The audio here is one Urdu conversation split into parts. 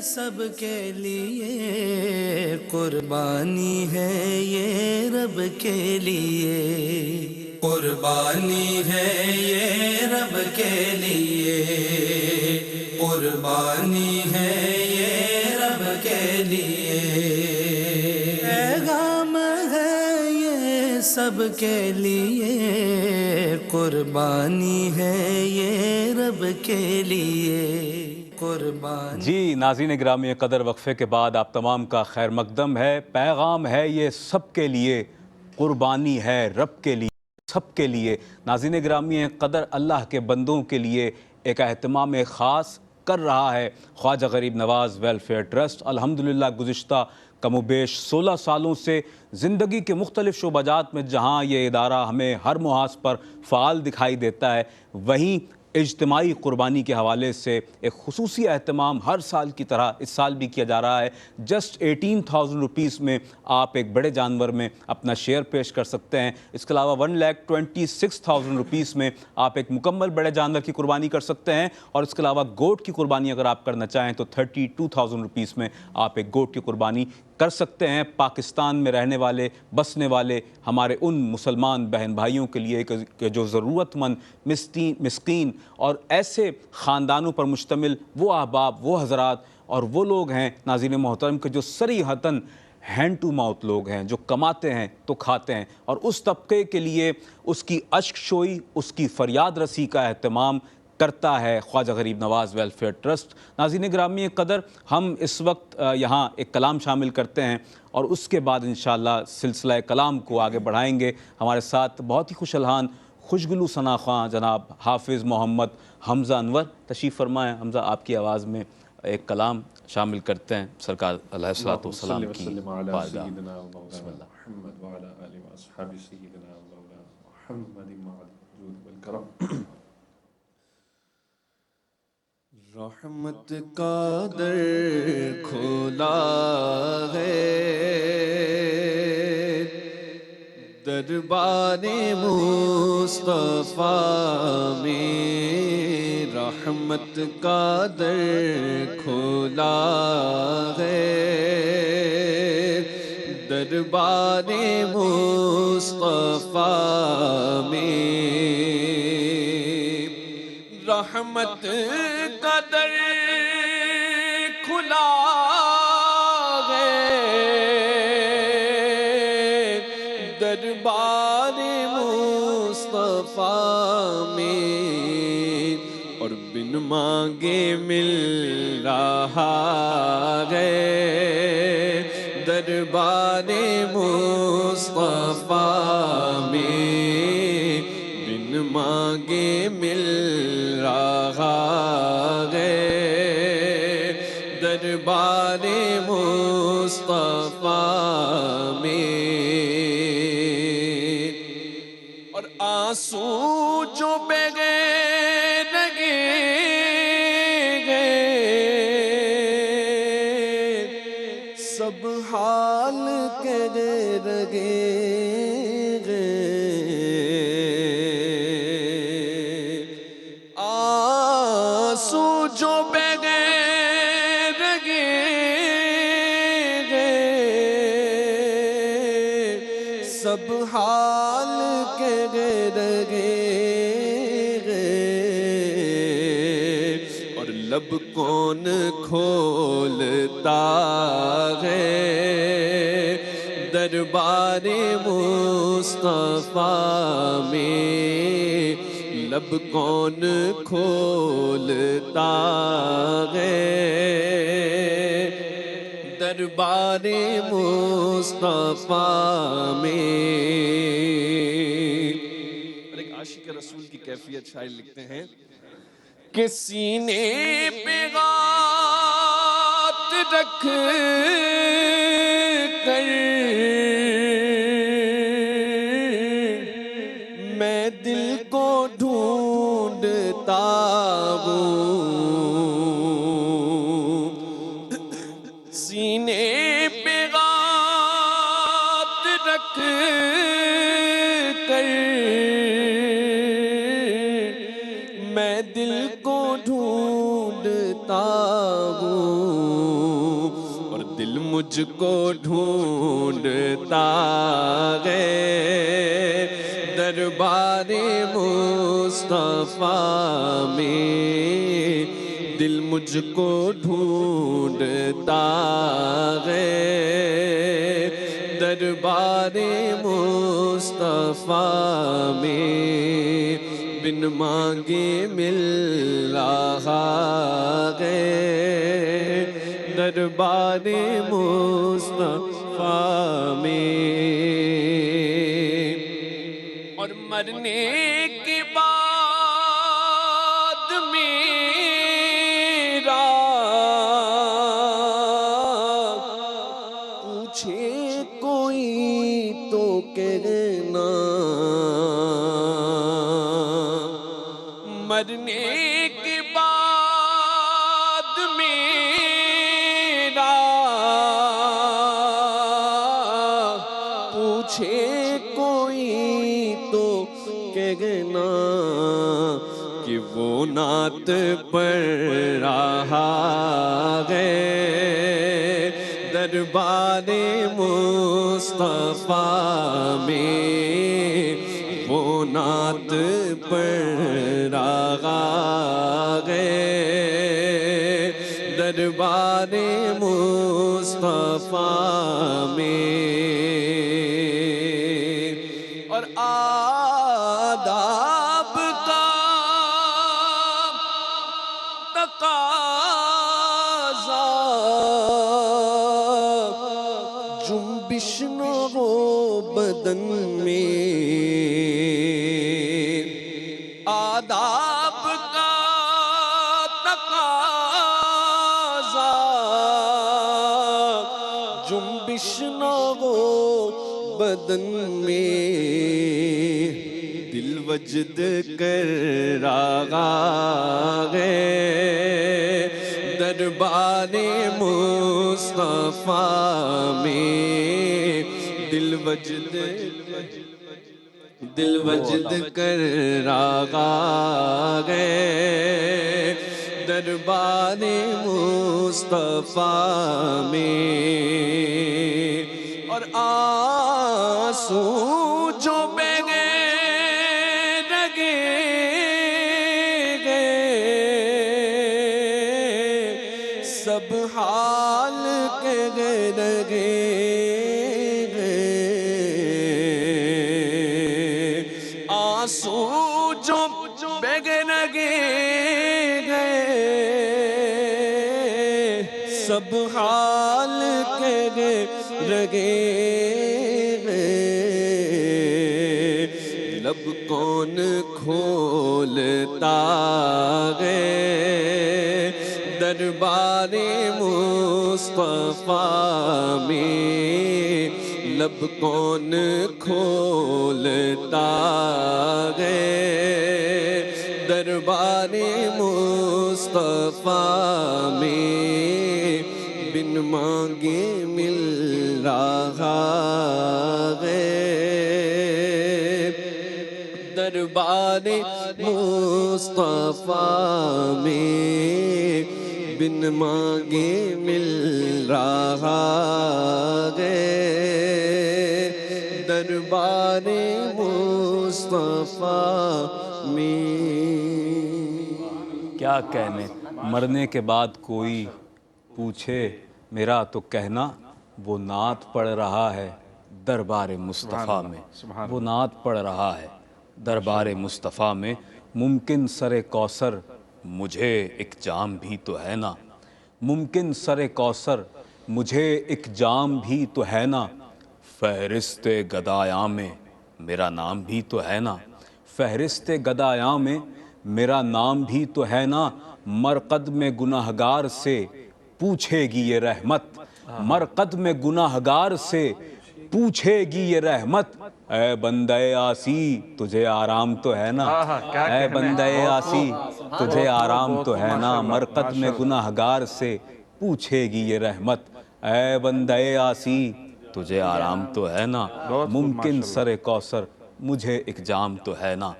سب کے لیے قربانی ہے یہ رب کے لیے، قربانی ہے یہ رب کے لیے، قربانی ہے یہ رب کے لیے، پیغام ہے یہ سب کے لیے، قربانی ہے یہ رب کے لیے، قربانی۔ جی ناظرین گرامی قدر، وقفے کے بعد آپ تمام کا خیر مقدم ہے۔ پیغام ہے یہ سب کے لیے، قربانی ہے رب کے لیے، سب کے لیے۔ ناظرین گرامی قدر، اللہ کے بندوں کے لیے ایک اہتمام خاص کر رہا ہے خواجہ غریب نواز ویلفیئر ٹرسٹ۔ الحمدللہ گزشتہ کم و بیش 16 سالوں سے زندگی کے مختلف شعبہ جات میں جہاں یہ ادارہ ہمیں ہر محاذ پر فعال دکھائی دیتا ہے، وہیں اجتماعی قربانی کے حوالے سے ایک خصوصی اہتمام ہر سال کی طرح اس سال بھی کیا جا رہا ہے۔ جسٹ 18,000 روپیز میں آپ ایک بڑے جانور میں اپنا شیئر پیش کر سکتے ہیں۔ اس کے علاوہ 1,26,000 روپیز میں آپ ایک مکمل بڑے جانور کی قربانی کر سکتے ہیں، اور اس کے علاوہ گوٹ کی قربانی اگر آپ کرنا چاہیں تو 32,000 روپیز میں آپ ایک گوٹ کی قربانی کر سکتے ہیں۔ پاکستان میں رہنے والے، بسنے والے ہمارے ان مسلمان بہن بھائیوں کے لیے کہ جو ضرورت مند، مسکین اور ایسے خاندانوں پر مشتمل وہ احباب، وہ حضرات اور وہ لوگ ہیں ناظرین محترم کہ جو صریحتاً ہینڈ ٹو ماؤتھ لوگ ہیں، جو کماتے ہیں تو کھاتے ہیں، اور اس طبقے کے لیے اس کی اشک شوئی، اس کی فریاد رسی کا اہتمام کرتا ہے خواجہ غریب نواز ویلفیئر ٹرسٹ۔ ناظرین گرامی قدر، ہم اس وقت یہاں ایک کلام شامل کرتے ہیں اور اس کے بعد انشاءاللہ سلسلہ کلام کو آگے بڑھائیں گے۔ ہمارے ساتھ بہت ہی خوش الحان، خوشگلو ثنا خواں جناب حافظ محمد حمزہ انور تشریف فرمائیں۔ حمزہ، آپ کی آواز میں ایک کلام شامل کرتے ہیں سرکار علیہ الصلوۃ والسلام کی بارگاہ۔ بسم اللہ۔ محمد وعلى آله وأصحاب سيدنا مولانا محمد مع الجود والكرم۔ رحمت کا در کھولا ہے دربار مصطفیٰ میں، رحمت کا در کھولا ہے دربار مصطفیٰ میں، رحمت کا در کھلا ہے دربار مصطفیٰ میں، اور بن مانگے مل رہا ہے دربار مصطفیٰ میں، بن مانگے مل رہا ہے دربار مصطفیٰ میں، اور آنسو جو بغیر لگے سب حال کے رگے آنسو جو بغیر لگے سب حال کے رگے، اور لب کون کھولتا ہے دربار مصطفیٰ میں، لب کون کھولتا ہے دربار مصطفیٰ میں۔ اور ایک عاشق رسول کی کیفیت شاعر لکھتے ہیں کہ سینے پہ ہاتھ رکھ کر میں دل کو ڈھونڈتا ہوں، سینے پہ ہاتھ رکھ کر میں دل کو ڈھونڈتا ہوں، مجھ کو ڈھونڈتا ہے دربار مصطفیٰ میں، دل مجھ کو ڈھونڈتا ہے دربار مصطفیٰ میں، بن مانگے مل رہا ہے دربار مصطفیٰ میں۔ اور مرنے کے بعد میرا پوچھے کوئی تو کہنا، مرنے کے بعد میرا پوچھے کوئی تو کہنا کہ وہ نعت پڑھ رہا ہے دربار مصطفیٰ میں، وہ نعت پڑھ رہا ہے دربار مصطفیٰ میں۔ اور آداب کا تقاضا جنبش نہ ہو بدن میں، آداب کا تقاضا جنبش نہ ہو بدن میں، دل وجد کر رہا ہے دربار مصطفیٰ میں، دل وجد کر رہا ہے دربار مصطفیٰ میں۔ اور آنسو جو بہنے لگے سب حال کہنے لگے، آنسو جو بہنے لگے سب حال کہنے لگے، لب کون کھولتا ہے دربار مصطفیٰ میں، لب کون کھولتا ہے دربار مصطفیٰ میں، بن مانگے مل رہا ہے دربار مصطفیٰ میں، بن مانگے مل رہا ہے دربار مصطفیٰ میں۔ کیا کہنے، مرنے کے بعد کوئی پوچھے میرا تو کہنا، وہ نعت پڑھ رہا ہے دربار مصطفیٰ میں، وہ نعت پڑھ رہا ہے دربار مصطفیٰ میں۔ ممکن سر کوثر مجھے ایک جام بھی تو ہے نا، ممکن سر کوثر مجھے ایک جام بھی تو ہے نا، فہرست گدایاں میں میرا نام بھی تو ہے نا، فہرست گدایاں میں میرا نام بھی تو ہے نا، مرقد میں گناہگار سے پوچھے گی یہ رحمت، مرقد میں گناہگار سے پوچھے گی یہ رحمت، اے بندے آسی تجھے آرام تو ہے نا، اے بندے آسی تجھے آرام تو ہے نا، مرقد میں گناہگار سے پوچھے گی یہ رحمت، اے بندے آسی تجھے آرام تو ہے نا، ممکن سر کوثر مجھے ایک جام تو ہے نا،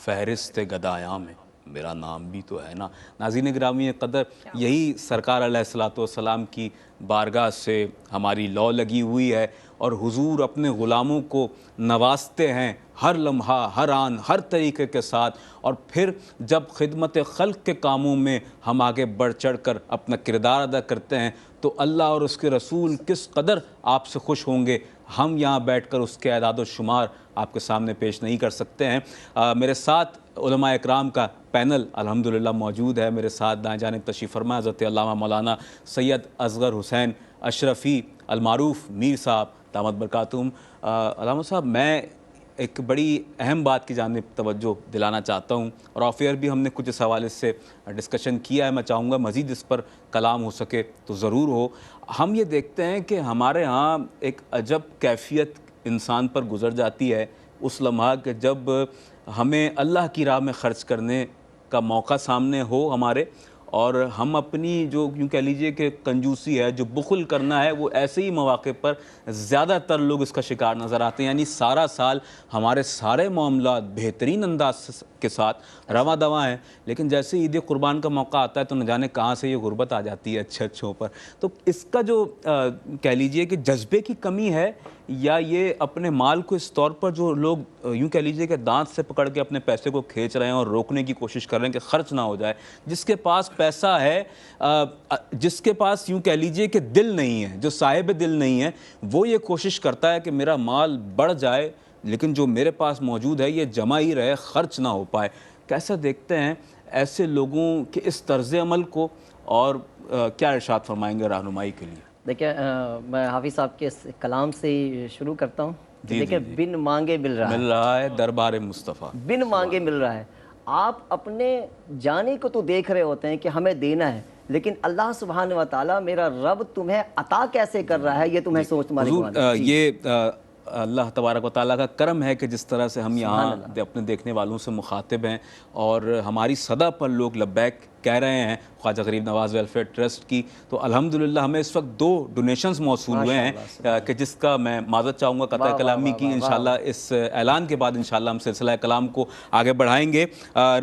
فہرست گدایاں میں میرا نام بھی تو ہے نا۔ ناظرین گرامی قدر، یہی سرکار علیہ الصلوۃ والسلام کی بارگاہ سے ہماری لو لگی ہوئی ہے، اور حضور اپنے غلاموں کو نوازتے ہیں ہر لمحہ، ہر آن، ہر طریقے کے ساتھ، اور پھر جب خدمت خلق کے کاموں میں ہم آگے بڑھ چڑھ کر اپنا کردار ادا کرتے ہیں تو اللہ اور اس کے رسول کس قدر آپ سے خوش ہوں گے، ہم یہاں بیٹھ کر اس کے اعداد و شمار آپ کے سامنے پیش نہیں کر سکتے ہیں۔ میرے ساتھ علماء اکرام کا پینل الحمدللہ موجود ہے۔ میرے ساتھ دائیں جانب تشریف فرما حضرت علامہ مولانا سید اصغر حسین اشرفی المعروف میر صاحب دامت برکاتہم۔ علامہ صاحب، میں ایک بڑی اہم بات کی جانب توجہ دلانا چاہتا ہوں، اور آف ایئر بھی ہم نے کچھ اس حوالے سے ڈسکشن کیا ہے، میں چاہوں گا مزید اس پر کلام ہو سکے تو ضرور ہو۔ ہم یہ دیکھتے ہیں کہ ہمارے ہاں ایک عجب کیفیت انسان پر گزر جاتی ہے اس لمحہ کہ جب ہمیں اللہ کی راہ میں خرچ کرنے کا موقع سامنے ہو ہمارے، اور ہم اپنی جو یوں کہہ لیجئے کہ کنجوسی ہے، جو بخل کرنا ہے، وہ ایسے ہی مواقع پر زیادہ تر لوگ اس کا شکار نظر آتے ہیں۔ یعنی سارا سال ہمارے سارے معاملات بہترین انداز کے ساتھ رواں دواں ہیں، لیکن جیسے عید قربان کا موقع آتا ہے تو نہ جانے کہاں سے یہ غربت آ جاتی ہے اچھوں پر۔ تو اس کا جو کہہ لیجئے کہ جذبے کی کمی ہے، یا یہ اپنے مال کو اس طور پر جو لوگ یوں کہہ لیجئے کہ دانت سے پکڑ کے اپنے پیسے کو کھینچ رہے ہیں اور روکنے کی کوشش کر رہے ہیں کہ خرچ نہ ہو جائے، جس کے پاس پیسہ ہے، جس کے پاس یوں کہہ لیجئے کہ دل نہیں ہے، جو صاحب دل نہیں ہے، وہ یہ کوشش کرتا ہے کہ میرا مال بڑھ جائے لیکن جو میرے پاس موجود ہے یہ جمع ہی رہے، خرچ نہ ہو پائے۔ کیسا دیکھتے ہیں ایسے لوگوں کے اس طرز عمل کو، اور کیا ارشاد فرمائیں گے رہنمائی کے لیے؟ دیکھیں، میں حافظ صاحب کے اس کلام سے شروع کرتا ہوں۔ دیکھیں، بن مانگے مل رہا ہے دربار مصطفیٰ، بن مانگے مل رہا ہے۔ آپ اپنے جانے کو تو دیکھ رہے ہوتے ہیں کہ ہمیں دینا ہے، لیکن اللہ سبحانہ و تعالیٰ، میرا رب تمہیں عطا کیسے کر رہا ہے، یہ تمہیں سوچ تمہاری یہ اللہ تبارک و تعالیٰ کا کرم ہے کہ جس طرح سے ہم یہاں اپنے دیکھنے والوں سے مخاطب ہیں، اور ہماری صدا پر لوگ لبیک کہہ رہے ہیں خواجہ غریب نواز ویلفیئر ٹرسٹ کی۔ تو الحمدللہ ہمیں اس وقت 2 ڈونیشنز موصول ہوئے ہیں کہ جس کا میں معذرت چاہوں گا قطع کلامی کی، انشاءاللہ اس اعلان کے بعد انشاءاللہ ہم سلسلہ کلام کو آگے بڑھائیں گے۔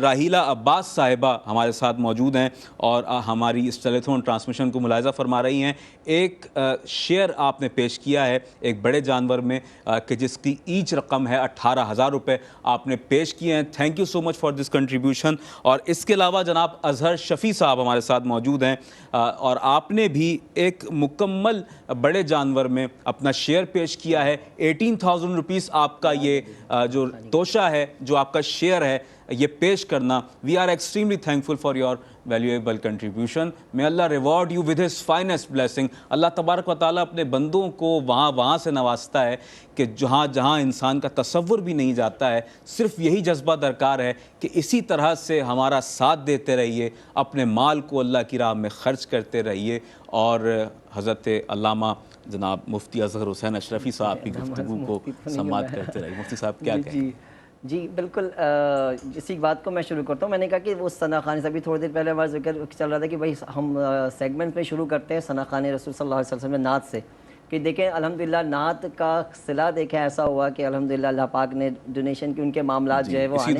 راحیلہ عباس صاحبہ ہمارے ساتھ موجود ہیں اور ہماری اس ٹیلیتھون ٹرانسمیشن کو ملاحظہ فرما رہی ہیں۔ ایک شیئر آپ نے پیش کیا ہے ایک بڑے جانور میں کہ جس کی ایچ رقم ہے 18,000 روپے آپ نے پیش کیے ہیں۔ Thank you so much for this contribution. اور اس کے علاوہ جناب اظہر شفیع صاحب ہمارے ساتھ موجود ہیں، اور آپ نے بھی ایک مکمل بڑے جانور میں اپنا شیئر پیش کیا ہے۔ 18,000 روپیز آپ کا یہ جو توشہ ہے، جو آپ کا شیئر ہے یہ پیش کرنا، we are extremely thankful for your valuable contribution. may Allah reward you with his finest blessing. Allah تبارک و تعالیٰ اپنے بندوں کو وہاں سے نوازتا ہے کہ جہاں انسان کا تصور بھی نہیں جاتا ہے۔ صرف یہی جذبہ درکار ہے کہ اسی طرح سے ہمارا ساتھ دیتے رہیے، اپنے مال کو اللہ کی راہ میں خرچ کرتے رہیے، اور حضرت علامہ جناب مفتی اصغر حسین اشرفی صاحب کی گفتگو کو سماعت کرتے رہیے۔ مفتی صاحب کیا کہیں؟ جی بالکل، اسی بات کو میں شروع کرتا ہوں۔ میں نے کہا کہ وہ ثنا خوانی سے بھی تھوڑی دیر پہلے ہمارا ذکر چل رہا تھا کہ بھائی ہم سیگمنٹ میں شروع کرتے ہیں ثنا خوانی رسول صلی اللہ علیہ وسلم میں نعت سے، کہ دیکھیں الحمدللہ نعت کا صلہ دیکھیں ایسا ہوا کہ الحمدللہ اللہ پاک نے ڈونیشن کی ان کے معاملات جو ہے وہ اسی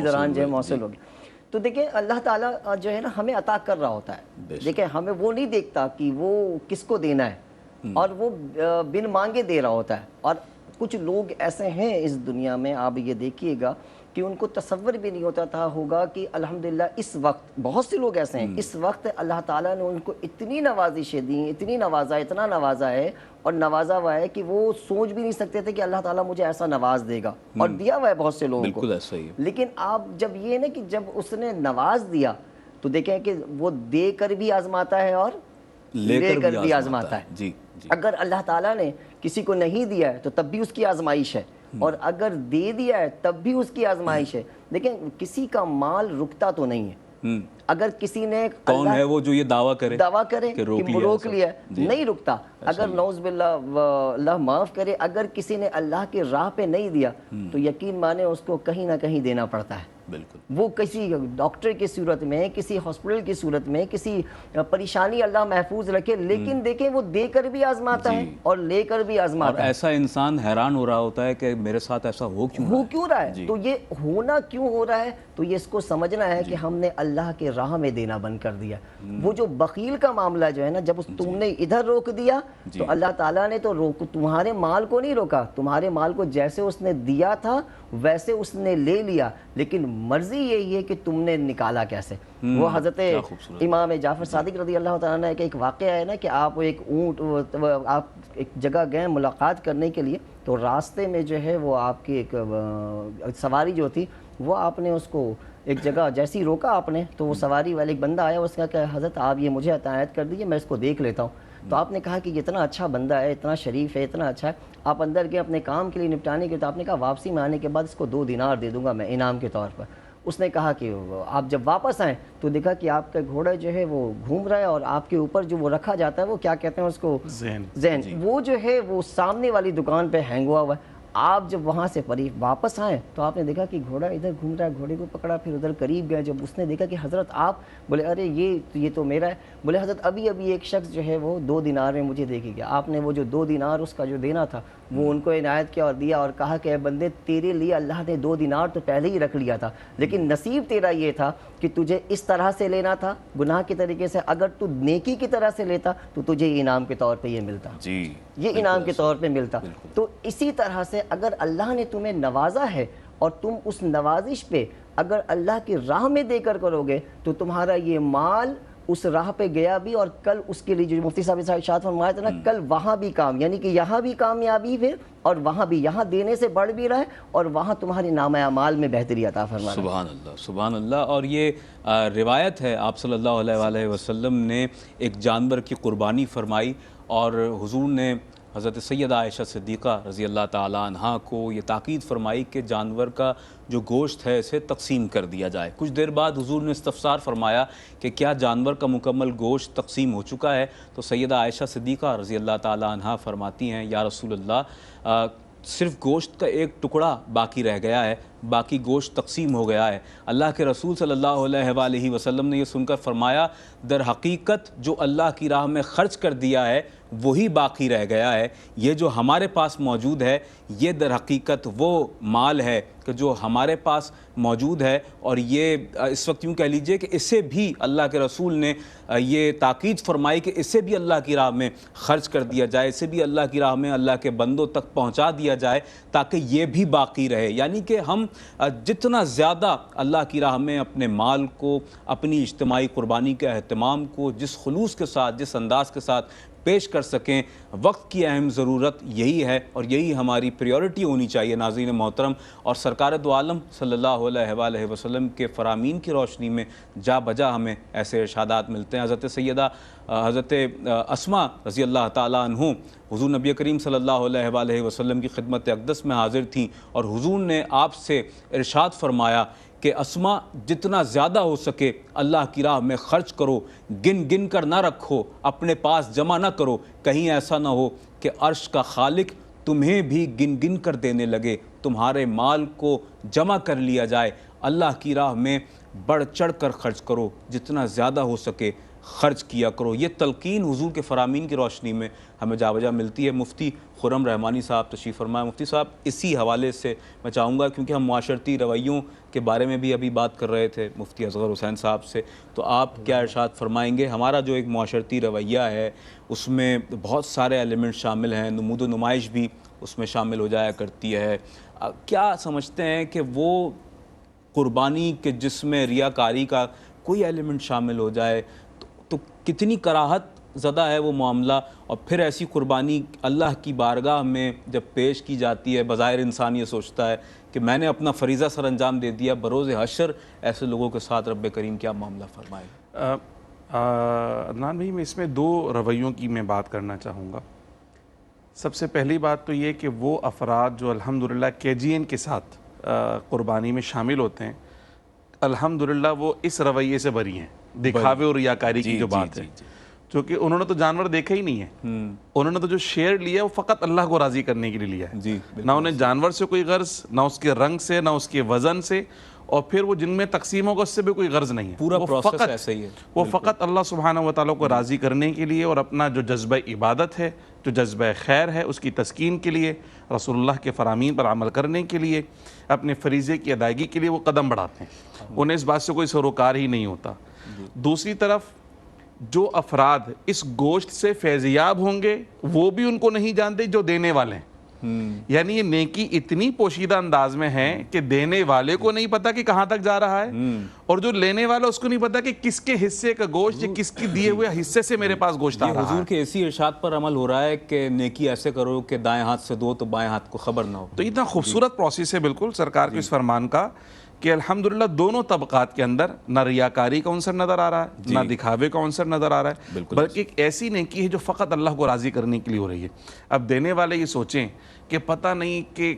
دوران جو ہے موصول ہو گئے۔ تو دیکھیں اللہ تعالیٰ جو ہے نا ہمیں عطا کر رہا ہوتا ہے۔ دیکھیں ہمیں وہ نہیں دیکھتا کہ وہ کس کو دینا ہے، اور وہ بن مانگے دے رہا ہوتا ہے۔ اور کچھ لوگ ایسے ہیں اس دنیا میں، آپ یہ دیکھیے گا کہ ان کو تصور بھی نہیں ہوتا ہوگا کہ الحمدللہ اس وقت بہت سے لوگ ایسے ہیں، اس وقت اللہ تعالیٰ نے ان کو اتنی نوازشیں دیں، اتنی اتنا نوازا ہے، اور نوازا ہوا ہے کہ وہ سوچ بھی نہیں سکتے تھے کہ اللہ تعالیٰ مجھے ایسا نواز دے گا، اور دیا ہوا ہے بہت سے لوگوں کو۔ بالکل ایسا ہی ہے۔ لیکن آپ جب یہ نا کہ جب اس نے نواز دیا تو دیکھیں کہ وہ دے کر بھی آزماتا ہے اور لے کر بھی آزماتا ہے۔ جی اگر اللہ تعالیٰ نے کسی کو نہیں دیا ہے تو تب بھی اس کی آزمائش ہے، اور اگر دے دیا ہے تب بھی اس کی آزمائش ہے۔ لیکن کسی کا مال رکتا تو نہیں ہے۔ اگر کسی نے کون ہے وہ جو یہ دعویٰ کرے کہ روک لیا ہے، نہیں رکتا۔ اگر نعوذ باللہ اللہ معاف کرے، اگر کسی نے اللہ کی راہ پہ نہیں دیا تو یقین مانے اس کو کہیں نہ کہیں دینا پڑتا ہے۔ بالکل. وہ کسی ڈاکٹر کی صورت میں, کسی ہاسپٹل کی صورت میں, کسی پریشانی اللہ محفوظ رکھے, لیکن دیکھیں وہ دے کر بھی آزماتا ہے اور لے کر بھی اور آزماتا ہے. ایسا انسان حیران ہو رہا ہوتا ہے کہ میرے ساتھ ایسا ہو کیوں رہا ہے. تو یہ ہونا کیوں ہو رہا ہے, تو یہ اس کو سمجھنا ہے کہ ہم نے اللہ کے راہ میں دینا بند کر دیا. وہ جو بخیل کا معاملہ جو ہے نا, جب تم نے ادھر روک دیا تو اللہ تعالیٰ نے تو تمہارے مال کو نہیں روکا, تمہارے مال کو جیسے اس نے دیا تھا ویسے اس نے لے لیا, لیکن مرضی یہی ہے کہ تم نے نکالا کیسے. وہ حضرت امام جعفر صادق رضی اللہ تعالیٰ عنہ کا ایک واقعہ ہے نا کہ آپ ایک اونٹ, آپ ایک جگہ گئے ملاقات کرنے کے لیے, تو راستے میں جو ہے وہ آپ کی ایک سواری جو تھی وہ آپ نے اس کو ایک جگہ جیسی روکا آپ نے, تو وہ سواری والے ایک بندہ آیا, اس نے کہا کہ حضرت آپ یہ مجھے عطایت کر دیجیے, میں اس کو دیکھ لیتا ہوں. تو آپ نے کہا کہ یہ اتنا اچھا بندہ ہے, اتنا شریف ہے, اتنا اچھا ہے, آپ اندر گئے اپنے کام کے لیے نپٹانے کے. تو آپ نے کہا واپسی میں آنے کے بعد اس کو 2 دینار دے دوں گا میں انعام کے طور پر. اس نے کہا کہ آپ جب واپس آئیں تو دیکھا کہ آپ کا گھوڑا جو ہے وہ گھوم رہا ہے اور آپ کے اوپر جو وہ رکھا جاتا ہے وہ کیا کہتے ہیں اس کو, ذہن, وہ جو ہے وہ سامنے والی دکان پہ ہینگ ہوا ہے. آپ جب وہاں سے واپس آئیں تو آپ نے دیکھا کہ گھوڑا ادھر گھوم رہا ہے, گھوڑے کو پکڑا, پھر ادھر قریب گئے. جب اس نے دیکھا کہ حضرت آپ, بولے ارے یہ تو میرا ہے. بولے حضرت ابھی ایک شخص جو ہے وہ 2 دینار میں مجھے دے کے گیا. آپ نے وہ جو 2 دینار اس کا جو دینا تھا وہ ان کو عنایت کیا اور دیا, اور کہا کہ اے بندے تیرے لیے اللہ نے 2 دینار تو پہلے ہی رکھ لیا تھا, لیکن نصیب تیرا یہ تھا کہ تجھے اس طرح سے لینا تھا گناہ کے طریقے سے. اگر تو نیکی کی طرح سے لیتا تو تجھے انعام کے طور پہ یہ ملتا, یہ انعام کے طور پہ ملتا. تو اسی طرح سے اگر اللہ نے تمہیں نوازا ہے اور تم اس نوازش پہ اگر اللہ کی راہ میں دے کر کرو گے تو تمہارا یہ مال اس راہ پہ گیا بھی, اور کل اس کے لیے جو مفتی صاحب ارشاد فرمایا تھا نا, کل وہاں بھی کام, یعنی کہ یہاں بھی کامیابی ہے اور وہاں بھی, یہاں دینے سے بڑھ بھی رہا ہے اور وہاں تمہارے نامہ اعمال میں بہتری عطا فرما رہا ہے. سبحان اللہ, سبحان اللہ. اور یہ روایت ہے آپ صلی اللہ علیہ وآلہ وسلم نے ایک جانور کی قربانی فرمائی اور حضور نے حضرت سیدہ عائشہ صدیقہ رضی اللہ تعالیٰ عنہا کو یہ تاکید فرمائی کہ جانور کا جو گوشت ہے اسے تقسیم کر دیا جائے. کچھ دیر بعد حضور نے استفسار فرمایا کہ کیا جانور کا مکمل گوشت تقسیم ہو چکا ہے؟ تو سیدہ عائشہ صدیقہ رضی اللہ تعالیٰ عنہا فرماتی ہیں یا رسول اللہ صرف گوشت کا ایک ٹکڑا باقی رہ گیا ہے, باقی گوشت تقسیم ہو گیا ہے. اللہ کے رسول صلی اللہ علیہ وآلہ وسلم نے یہ سن کر فرمایا در حقیقت جو اللہ کی راہ میں خرچ کر دیا ہے وہی باقی رہ گیا ہے, یہ جو ہمارے پاس موجود ہے یہ در حقیقت وہ مال ہے کہ جو ہمارے پاس موجود ہے. اور یہ اس وقت یوں کہہ لیجئے کہ اسے بھی اللہ کے رسول نے یہ تاکید فرمائی کہ اسے بھی اللہ کی راہ میں خرچ کر دیا جائے, اسے بھی اللہ کی راہ میں اللہ کے بندوں تک پہنچا دیا جائے تاکہ یہ بھی باقی رہے. یعنی کہ ہم جتنا زیادہ اللہ کی راہ میں اپنے مال کو, اپنی اجتماعی قربانی کے اہتمام کو جس خلوص کے ساتھ, جس انداز کے ساتھ پیش کر سکیں, وقت کی اہم ضرورت یہی ہے اور یہی ہماری پریورٹی ہونی چاہیے. ناظرین محترم, اور سرکار دو عالم صلی اللہ علیہ وآلہ وسلم کے فرامین کی روشنی میں جا بجا ہمیں ایسے ارشادات ملتے ہیں. حضرت اسماء رضی اللہ تعالیٰ عنہ حضور نبی کریم صلی اللہ علیہ وآلہ وسلم کی خدمت اقدس میں حاضر تھیں اور حضور نے آپ سے ارشاد فرمایا کہ اسماء جتنا زیادہ ہو سکے اللہ کی راہ میں خرچ کرو, گن گن کر نہ رکھو, اپنے پاس جمع نہ کرو, کہیں ایسا نہ ہو کہ عرش کا خالق تمہیں بھی گن گن کر دینے لگے, تمہارے مال کو جمع کر لیا جائے. اللہ کی راہ میں بڑھ چڑھ کر خرچ کرو, جتنا زیادہ ہو سکے خرچ کیا کرو. یہ تلقین حضور کے فرامین کی روشنی میں ہمیں جا بجا ملتی ہے. مفتی خرم رحمانی صاحب تشریف فرمائے. مفتی صاحب, اسی حوالے سے میں چاہوں گا, کیونکہ ہم معاشرتی رویوں کے بارے میں بھی ابھی بات کر رہے تھے مفتی اصغر حسین صاحب سے, تو آپ کیا ارشاد فرمائیں گے؟ ہمارا جو ایک معاشرتی رویہ ہے اس میں بہت سارے ایلیمنٹ شامل ہیں, نمود و نمائش بھی اس میں شامل ہو جایا کرتی ہے. کیا سمجھتے ہیں کہ وہ قربانی کے جس میں ریاکاری کا کوئی ایلیمنٹ شامل ہو جائے تو کتنی کراہت زدہ ہے وہ معاملہ؟ اور پھر ایسی قربانی اللہ کی بارگاہ میں جب پیش کی جاتی ہے, بظاہر انسان یہ سوچتا ہے کہ میں نے اپنا فریضہ سر انجام دے دیا, بروز حشر ایسے لوگوں کے ساتھ رب کریم کیا معاملہ فرمائے؟ عدنان بھائی, میں اس میں 2 رویوں کی میں بات کرنا چاہوں گا. سب سے پہلی بات تو یہ کہ وہ افراد جو الحمدللہ KGN کے ساتھ قربانی میں شامل ہوتے ہیں, الحمدللہ وہ اس رویے سے بری ہیں, دکھاوے اور ریاکاری کی جو بات ہے, چونکہ انہوں نے تو جانور دیکھا ہی نہیں ہے, انہوں نے تو جو شیئر لیا وہ فقط اللہ کو راضی کرنے کے لیے لیا ہے. نہ انہیں جانور سے کوئی غرض, نہ اس کے رنگ سے, نہ اس کے وزن سے, اور پھر وہ جن میں تقسیم ہوگا اس سے بھی کوئی غرض نہیں ہے، پورا وہ پروسیس فقط ایسے ہی ہے، وہ فقط اللہ سبحانہ و تعالیٰ کو راضی کرنے کے لیے اور اپنا جو جذبہ عبادت ہے، جو جذبہ خیر ہے، اس کی تسکین کے لیے، رسول اللہ کے فرامین پر عمل کرنے کے لیے، اپنے فریضے کی ادائیگی کے لیے وہ قدم بڑھاتے ہیں، انہیں اس بات سے کوئی سروکار ہی نہیں ہوتا۔ دوسری طرف جو افراد اس گوشت سے فیضیاب ہوں گے وہ بھی ان کو نہیں جانتے جو دینے والے ہیں، یعنی یہ نیکی اتنی پوشیدہ انداز میں ہے کہ دینے والے کو نہیں پتا کہ کہاں تک جا رہا ہے، اور جو لینے والا اس کو نہیں پتا کہ کس کے حصے کا گوشت یا کس کی دیے ہوئے حصے سے میرے پاس گوشت آ یہ رہا ہے۔ حضور کے اسی ارشاد پر عمل ہو رہا ہے کہ نیکی ایسے کرو کہ دائیں ہاتھ سے دو تو بائیں ہاتھ کو خبر نہ ہو۔ تو اتنا خوبصورت پروسیس ہے بالکل سرکار کے اس فرمان کا کہ الحمدللہ دونوں طبقات کے اندر نہ ریاکاری کا عنصر نظر آ رہا ہے، نہ دکھاوے کا عنصر نظر آ رہا ہے، بلکہ ایک ایسی نیکی ہے جو فقط اللہ کو راضی کرنے کے لیے ہو رہی ہے۔ اب دینے والے یہ سوچیں کہ پتہ نہیں کہ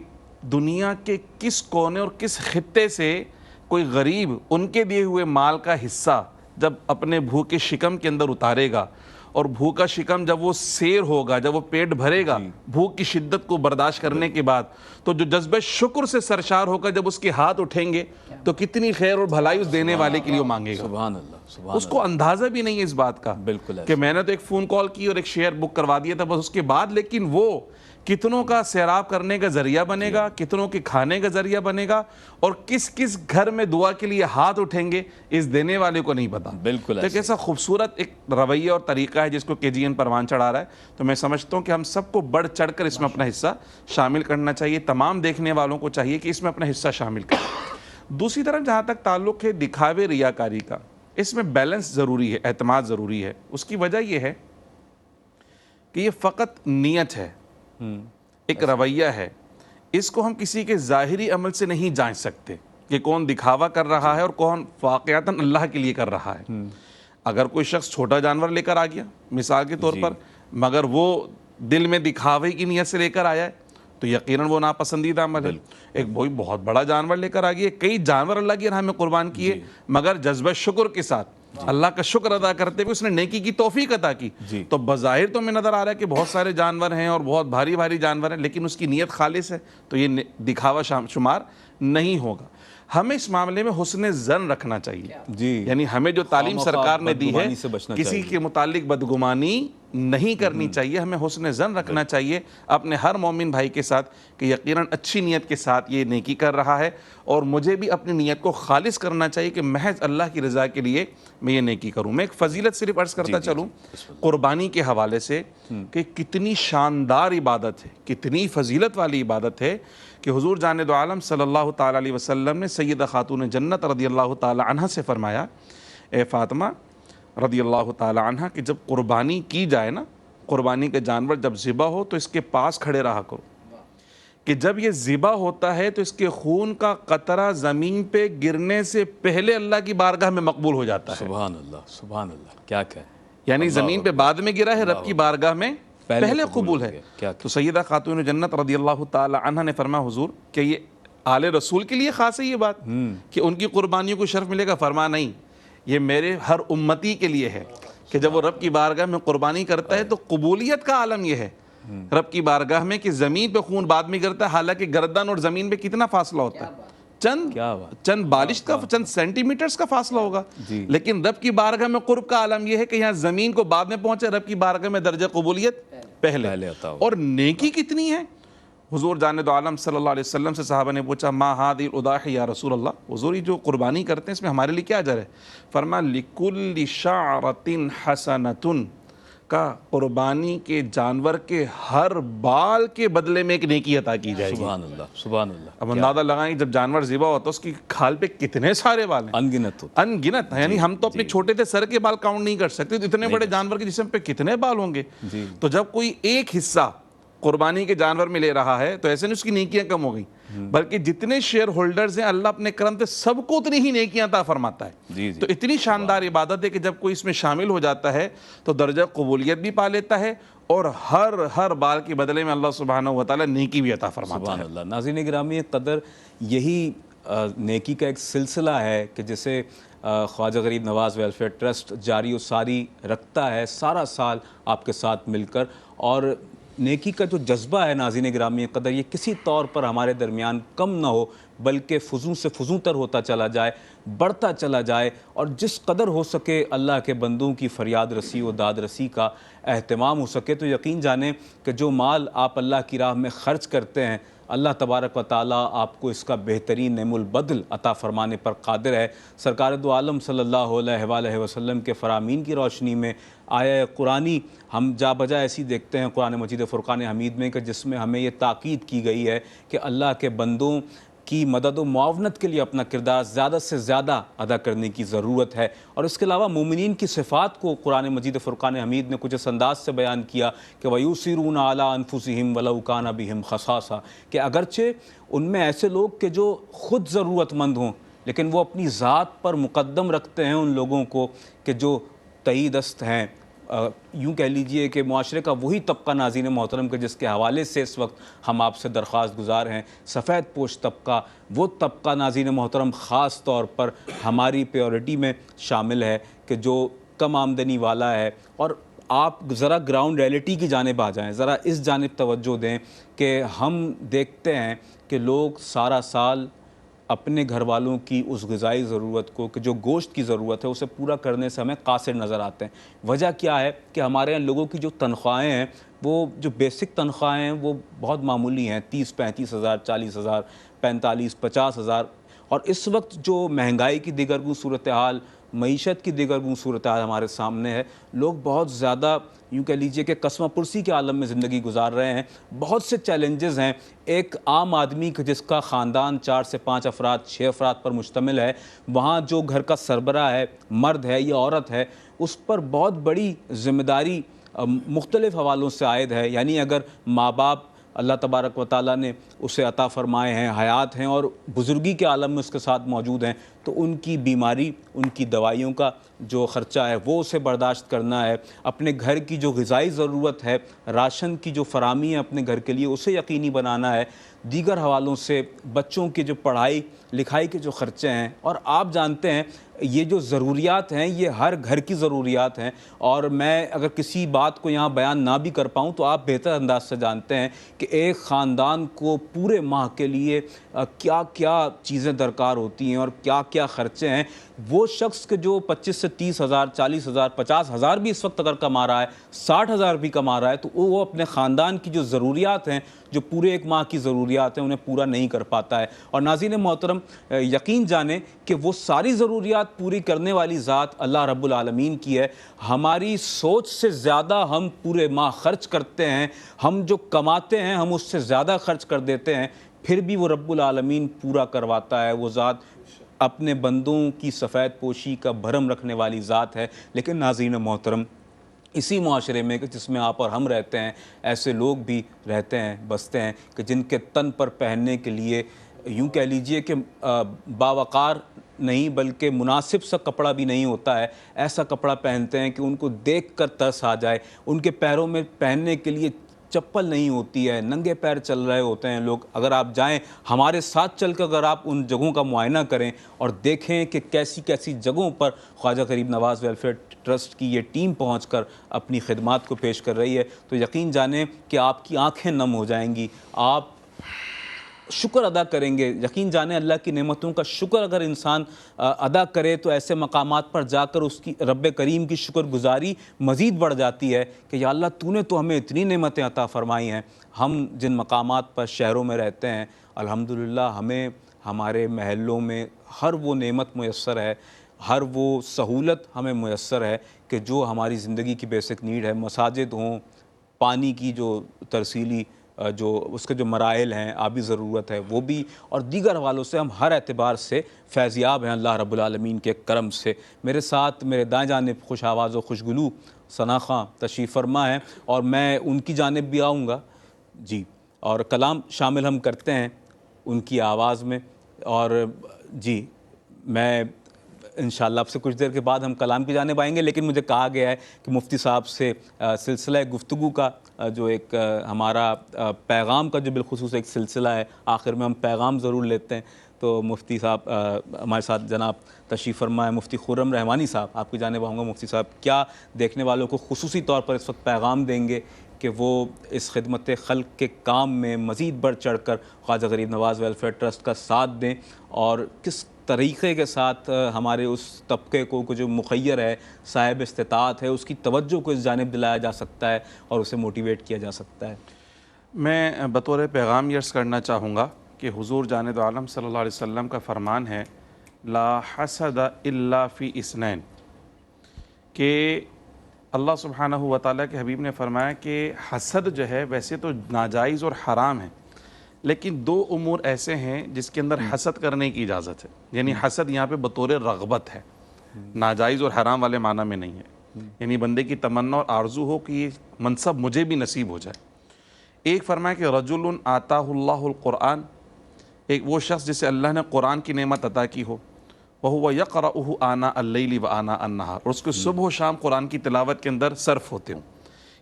دنیا کے کس کونے اور کس خطے سے کوئی غریب ان کے دیے ہوئے مال کا حصہ جب اپنے بھوکے شکم کے اندر اتارے گا، اور بھوکا شکم جب وہ سیر ہوگا، جب وہ پیٹ بھرے گا بھوک کی شدت کو برداشت کرنے کے بعد، تو جو جذبہ شکر سے سرشار ہوگا جب اس کے ہاتھ اٹھیں گے تو کتنی خیر اور بھلائی اس دینے والے کے لیے مانگے گا۔ سبحان اللہ، سبحان اس کو اندازہ بھی نہیں ہے اس بات کا بالکل کہ میں نے تو ایک فون کال کی اور ایک شیئر بک کروا دیا تھا بس اس کے بعد، لیکن وہ کتنوں کا سیراب کرنے کا ذریعہ بنے گا، کتنوں کے کھانے کا ذریعہ بنے گا، اور کس کس گھر میں دعا کے لیے ہاتھ اٹھیں گے اس دینے والے کو نہیں پتا۔ بالکل تو ایک ایسا خوبصورت ایک رویہ اور طریقہ ہے جس کو KGN پروان چڑھا رہا ہے، تو میں سمجھتا ہوں کہ ہم سب کو بڑھ چڑھ کر اس میں اپنا حصہ شامل کرنا چاہیے، تمام دیکھنے والوں کو چاہیے کہ اس میں اپنا حصہ شامل کریں۔ دوسری طرف جہاں تک تعلق ہے دکھاوے ریاکاری کا، اس میں بیلنس ضروری ہے، اعتماد ضروری ہے۔ اس کی وجہ یہ ہے کہ یہ فقط نیت ہے، ایک رویہ ہے، اس کو ہم کسی کے ظاہری عمل سے نہیں جانچ سکتے کہ کون دکھاوا کر رہا ہے اور کون واقعتاً اللہ کے لیے کر رہا ہے۔ اگر کوئی شخص چھوٹا جانور لے کر آ گیا مثال کے طور پر، مگر وہ دل میں دکھاوے کی نیت سے لے کر آیا ہے تو یقیناً وہ ناپسندیدہ عمل ہے۔ ایک بہت بڑا جانور لے کر آ گیا، کئی جانور اللہ کی راہ میں قربان کیے، مگر جذبہ شکر کے ساتھ اللہ کا شکر ادا کرتے ہوئے اس نے نیکی کی توفیق عطا کی، تو بظاہر تو میں نظر آ رہا ہے کہ بہت سارے جانور ہیں اور بہت بھاری بھاری جانور ہیں، لیکن اس کی نیت خالص ہے تو یہ دکھاوا شمار نہیں ہوگا۔ ہمیں اس معاملے میں حسن ظن رکھنا چاہیے، یعنی ہمیں جو تعلیم سرکار نے دی ہے کسی کے متعلق بدگمانی نہیں کرنی چاہیے، ہمیں حسن ظن رکھنا چاہیے اپنے ہر مومن بھائی کے ساتھ کہ یقیناً اچھی نیت کے ساتھ یہ نیکی کر رہا ہے، اور مجھے بھی اپنی نیت کو خالص کرنا چاہیے کہ محض اللہ کی رضا کے لیے میں یہ نیکی کروں۔ میں ایک فضیلت صرف عرض کرتا چلوں قربانی کے حوالے سے کہ کتنی شاندار عبادت ہے، کتنی فضیلت والی عبادت ہے کہ حضور جانے دو عالم صلی اللہ تعالیٰ علیہ وسلم نے سیدہ خاتون جنت رضی اللہ تعالیٰ عنہ سے فرمایا، اے فاطمہ رضی اللہ تعالیٰ عنہ کہ جب قربانی کی جائے نا، قربانی کا جانور جب ذبح ہو تو اس کے پاس کھڑے رہا کرو، کہ جب یہ ذبح ہوتا ہے تو اس کے خون کا قطرہ زمین پہ گرنے سے پہلے اللہ کی بارگاہ میں مقبول ہو جاتا ہے۔ سبحان اللہ، سبحان اللہ، کیا کہے، یعنی زمین پہ بعد میں گرا ہے، رب کی بارگاہ میں پہلے قبول ہے۔ تو سیدہ خاتون جنت رضی اللہ تعالی عنہ نے فرمایا حضور کہ یہ آل رسول کے لیے خاص ہے یہ بات کہ ان کی قربانیوں کو شرف ملے گا؟ فرمایا نہیں، یہ میرے ہر امتی کے لیے ہے کہ جب وہ رب کی بارگاہ میں قربانی کرتا ہے تو قبولیت کا عالم یہ ہے رب کی بارگاہ میں کہ زمین پہ خون بعد میں گرتا ہے، حالانکہ گردن اور زمین پہ کتنا فاصلہ ہوتا ہے، چند بالش کا، چند سینٹی میٹرز کا فاصلہ ہوگا، لیکن رب کی بارگاہ میں قرب کا عالم یہ ہے کہ یہاں زمین کو بعد میں پہنچے، رب کی بارگاہ میں درجہ قبولیت پہلے۔ اور نیکی کتنی ہے، حضور جانے دو عالم صلی اللہ علیہ وسلم سے صحابہ نے پوچھا ما ہذی الاضاحی یا رسول اللہ، حضور جو قربانی کرتے ہیں اس میں ہمارے لیے کیا اجر ہے؟ فرمایا لکل شعرۃ حسنۃ، کا قربانی کے جانور کے ہر بال کے بدلے میں ایک نیکی عطا کی جائے گی۔ سبحان اللہ، سبحان اللہ۔ اب اندازہ لگائیں جب جانور ذبح ہوتا ہے اس کی کھال پہ کتنے سارے بال ہیں، انگنت، یعنی ہم تو اپنے چھوٹے تھے سر کے بال کاؤنٹ نہیں کر سکتے، تو اتنے بڑے جانور کے جسم پہ کتنے بال ہوں گے۔ تو جب کوئی ایک حصہ قربانی کے جانور میں لے رہا ہے تو ایسے نہیں اس کی نیکیاں کم ہو گئیں، بلکہ جتنے شیئر ہولڈرز ہیں اللہ اپنے کرم سے سب کو اتنی ہی نیکیاں عطا فرماتا ہے۔ تو اتنی شاندار عبادت ہے کہ جب کوئی اس میں شامل ہو جاتا ہے تو درجہ قبولیت بھی پا لیتا ہے اور ہر بال کے بدلے میں اللہ سبحانہ و تعالیٰ نیکی بھی عطا فرماتا ہے۔ سبحان اللہ۔ ناظرین گرامی قدر، یہی نیکی کا ایک سلسلہ ہے کہ جسے خواجہ غریب نواز ویلفیئر ٹرسٹ جاری و ساری رکھتا ہے سارا سال آپ کے ساتھ مل کر، اور نیکی کا جو جذبہ ہے ناظرین گرامی قدر، یہ کسی طور پر ہمارے درمیان کم نہ ہو، بلکہ فزوں سے فزوں تر ہوتا چلا جائے، بڑھتا چلا جائے، اور جس قدر ہو سکے اللہ کے بندوں کی فریاد رسی و داد رسی کا اہتمام ہو سکے۔ تو یقین جانیں کہ جو مال آپ اللہ کی راہ میں خرچ کرتے ہیں، اللہ تبارک و تعالیٰ آپ کو اس کا بہترین نعم البدل عطا فرمانے پر قادر ہے۔ سرکار دو عالم صلی اللہ علیہ وآلہ وسلم کے فرامین کی روشنی میں آیہ قرآنی ہم جا بجا ایسی دیکھتے ہیں قرآن مجید فرقان حمید میں، کہ جس میں ہمیں یہ تاکید کی گئی ہے کہ اللہ کے بندوں کی مدد و معاونت کے لیے اپنا کردار زیادہ سے زیادہ ادا کرنے کی ضرورت ہے۔ اور اس کے علاوہ مومنین کی صفات کو قرآن مجید فرقان حمید نے کچھ اس انداز سے بیان کیا کہ وَيُؤْثِرُونَ عَلَىٰ أَنفُسِهِمْ وَلَوْ كَانَ بِهِمْ خَصَاصَةٌ، کہ اگرچہ ان میں ایسے لوگ کہ جو خود ضرورت مند ہوں، لیکن وہ اپنی ذات پر مقدم رکھتے ہیں ان لوگوں کو کہ جو تہی دست ہیں۔ یوں کہہ لیجئے کہ معاشرے کا وہی طبقہ ناظرین محترم کے جس کے حوالے سے اس وقت ہم آپ سے درخواست گزار ہیں، سفید پوش طبقہ، وہ طبقہ ناظرین محترم خاص طور پر ہماری پیورٹی میں شامل ہے کہ جو کم آمدنی والا ہے۔ اور آپ ذرا گراؤنڈ ریئلٹی کی جانب آ جائیں، ذرا اس جانب توجہ دیں کہ ہم دیکھتے ہیں کہ لوگ سارا سال اپنے گھر والوں کی اس غذائی ضرورت کو، کہ جو گوشت کی ضرورت ہے، اسے پورا کرنے سے ہمیں قاصر نظر آتے ہیں۔ وجہ کیا ہے کہ ہمارے یہاں لوگوں کی جو تنخواہیں ہیں، وہ جو بیسک تنخواہیں ہیں وہ بہت معمولی ہیں، 30-35 ہزار، 40 ہزار، 45-50 ہزار۔ اور اس وقت جو مہنگائی کی دیگرگوں صورتحال، معیشت کی دیگرگوں صورتحال ہمارے سامنے ہے، لوگ بہت زیادہ یوں کہہ لیجئے کہ قسمہ پرسی کے عالم میں زندگی گزار رہے ہیں۔ بہت سے چیلنجز ہیں۔ ایک عام آدمی جس کا خاندان 4 سے 5 افراد، 6 افراد پر مشتمل ہے، وہاں جو گھر کا سربراہ ہے، مرد ہے یا عورت ہے، اس پر بہت بڑی ذمہ داری مختلف حوالوں سے عائد ہے۔ یعنی اگر ماں باپ اللہ تبارک و تعالیٰ نے اسے عطا فرمائے ہیں، حیات ہیں اور بزرگی کے عالم میں اس کے ساتھ موجود ہیں، تو ان کی بیماری، ان کی دوائیوں کا جو خرچہ ہے وہ اسے برداشت کرنا ہے، اپنے گھر کی جو غذائی ضرورت ہے، راشن کی جو فراہمی ہے اپنے گھر کے لیے، اسے یقینی بنانا ہے، دیگر حوالوں سے بچوں کی جو پڑھائی لکھائی کے جو خرچے ہیں۔ اور آپ جانتے ہیں یہ جو ضروریات ہیں یہ ہر گھر کی ضروریات ہیں، اور میں اگر کسی بات کو یہاں بیان نہ بھی کر پاؤں تو آپ بہتر انداز سے جانتے ہیں کہ ایک خاندان کو پورے ماہ کے لیے کیا کیا چیزیں درکار ہوتی ہیں اور کیا کیا خرچے ہیں۔ وہ شخص کہ جو 25 سے 30 ہزار، 40 ہزار، 50 ہزار بھی اس وقت اگر کما رہا ہے، 60 ہزار بھی کما رہا ہے، تو وہ اپنے خاندان کی جو ضروریات ہیں، جو پورے ایک ماہ کی ضروریات ہیں، انہیں پورا نہیں کر پاتا ہے۔ اور ناظرین محترم یقین جانیں کہ وہ ساری ضروریات پوری کرنے والی ذات اللہ رب العالمین کی ہے۔ ہماری سوچ سے زیادہ ہم پورے ماہ خرچ کرتے ہیں، ہم جو کماتے ہیں ہم اس سے زیادہ خرچ کر دیتے ہیں، پھر بھی وہ رب العالمین پورا کرواتا ہے۔ وہ ذات اپنے بندوں کی سفید پوشی کا بھرم رکھنے والی ذات ہے۔ لیکن ناظرین محترم اسی معاشرے میں جس میں آپ اور ہم رہتے ہیں، ایسے لوگ بھی رہتے ہیں، بستے ہیں کہ جن کے تن پر پہننے کے لیے یوں کہہ لیجئے کہ باوقار نہیں بلکہ مناسب سا کپڑا بھی نہیں ہوتا ہے۔ ایسا کپڑا پہنتے ہیں کہ ان کو دیکھ کر ترس آ جائے۔ ان کے پیروں میں پہننے کے لیے چپل نہیں ہوتی ہے، ننگے پیر چل رہے ہوتے ہیں لوگ۔ اگر آپ جائیں ہمارے ساتھ چل کر اگر آپ ان جگہوں کا معائنہ کریں اور دیکھیں کہ کیسی کیسی جگہوں پر خواجہ غریب نواز ویلفیئر ٹرسٹ کی یہ ٹیم پہنچ کر اپنی خدمات کو پیش کر رہی ہے، تو یقین جانیں کہ آپ کی آنکھیں نم ہو جائیں گی، آپ شکر ادا کریں گے۔ یقین جانیں اللہ کی نعمتوں کا شکر اگر انسان ادا کرے تو ایسے مقامات پر جا کر اس کی رب کریم کی شکر گزاری مزید بڑھ جاتی ہے کہ یا اللہ تو نے تو ہمیں اتنی نعمتیں عطا فرمائی ہیں۔ ہم جن مقامات پر شہروں میں رہتے ہیں الحمدللہ ہمیں ہمارے محلوں میں ہر وہ نعمت میسر ہے، ہر وہ سہولت ہمیں میسر ہے کہ جو ہماری زندگی کی بیسک نیڈ ہے۔ مساجد ہوں، پانی کی جو ترسیلی جو اس کے جو مراحل ہیں، آبی ضرورت ہے وہ بھی، اور دیگر حوالوں سے ہم ہر اعتبار سے فیضیاب ہیں اللہ رب العالمین کے کرم سے۔ میرے ساتھ میرے دائیں جانب خوش آواز و خوشگلو ثنا خاں تشریف فرما ہیں اور میں ان کی جانب بھی آؤں گا جی، اور کلام شامل ہم کرتے ہیں ان کی آواز میں۔ اور جی میں انشاءاللہ اب سے کچھ دیر کے بعد ہم کلام کی جانب آئیں گے، لیکن مجھے کہا گیا ہے کہ مفتی صاحب سے سلسلہ گفتگو کا جو ایک ہمارا پیغام کا جو بالخصوص ایک سلسلہ ہے، آخر میں ہم پیغام ضرور لیتے ہیں، تو مفتی صاحب ہمارے ساتھ جناب تشریف فرما ہے، مفتی خرم رحمانی صاحب، آپ کی جانب آؤں گا۔ مفتی صاحب کیا دیکھنے والوں کو خصوصی طور پر اس وقت پیغام دیں گے، کہ وہ اس خدمت خلق کے کام میں مزید بڑھ چڑھ کر خواجہ غریب نواز ویلفیئر ٹرسٹ کا ساتھ دیں، اور کس طریقے کے ساتھ ہمارے اس طبقے کو جو مخیر ہے، صاحب استطاعت ہے، اس کی توجہ کو اس جانب دلایا جا سکتا ہے اور اسے موٹیویٹ کیا جا سکتا ہے؟ میں بطور پیغام یہ عرض کرنا چاہوں گا کہ حضور جاند عالم صلی اللہ علیہ وسلم کا فرمان ہے لا حسد الا فی اثنین، کہ اللہ سبحانہ و تعالیٰ کے حبیب نے فرمایا کہ حسد جو ہے ویسے تو ناجائز اور حرام ہے، لیکن دو امور ایسے ہیں جس کے اندر حسد کرنے کی اجازت ہے. یعنی حسد یہاں پہ بطور رغبت ہے، ناجائز اور حرام والے معنی میں نہیں ہے. یعنی بندے کی تمنا اور آرزو ہو کہ یہ منصب مجھے بھی نصیب ہو جائے. ایک فرمایا کہ رجل آتاہ اللہ القرآن، ایک وہ شخص جسے اللہ نے قرآن کی نعمت عطا کی ہو، وَهُوَ يَقْرَأُهُ آنَاءَ اللَّيْلِ وَآنَاءَ النَّهَارِ، اور اس کو صبح و شام قرآن کی تلاوت کے اندر صرف ہوتے ہوں.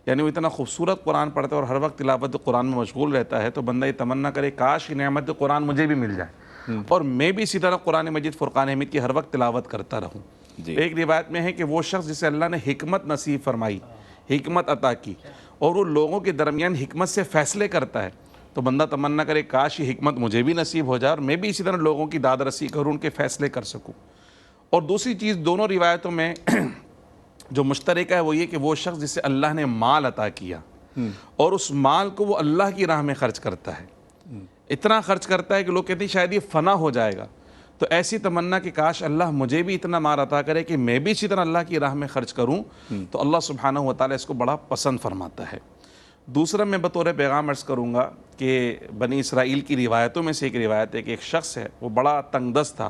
یعنی وہ اتنا خوبصورت قرآن پڑھتا ہے اور ہر وقت تلاوت قرآن میں مشغول رہتا ہے، تو بندہ یہ تمنا کرے کاش کی نعمت قرآن مجھے بھی مل جائے اور میں بھی اسی طرح قرآن مجید فرقان حمید کی ہر وقت تلاوت کرتا رہوں. ایک روایت میں ہے کہ وہ شخص جسے اللہ نے حکمت نصیب فرمائی، حکمت عطا کی، اور وہ لوگوں کے درمیان حکمت سے فیصلے کرتا ہے، تو بندہ تمنا کرے کاش یہ حکمت مجھے بھی نصیب ہو جائے اور میں بھی اسی طرح لوگوں کی داد رسی کروں، ان کے فیصلے کر سکوں. اور دوسری چیز دونوں روایتوں میں جو مشترکہ ہے وہ یہ کہ وہ شخص جسے اللہ نے مال عطا کیا اور اس مال کو وہ اللہ کی راہ میں خرچ کرتا ہے، اتنا خرچ کرتا ہے کہ لوگ کہتے ہیں شاید یہ فنا ہو جائے گا، تو ایسی تمنا کہ کاش اللہ مجھے بھی اتنا مال عطا کرے کہ میں بھی اسی طرح اللہ کی راہ میں خرچ کروں، تو اللہ سبحانہ و تعالیٰ اس کو بڑا پسند فرماتا ہے. دوسرا میں بطور پیغام عرض کروں گا کہ بنی اسرائیل کی روایتوں میں سے ایک روایت ہے کہ ایک شخص ہے، وہ بڑا تنگ دست تھا.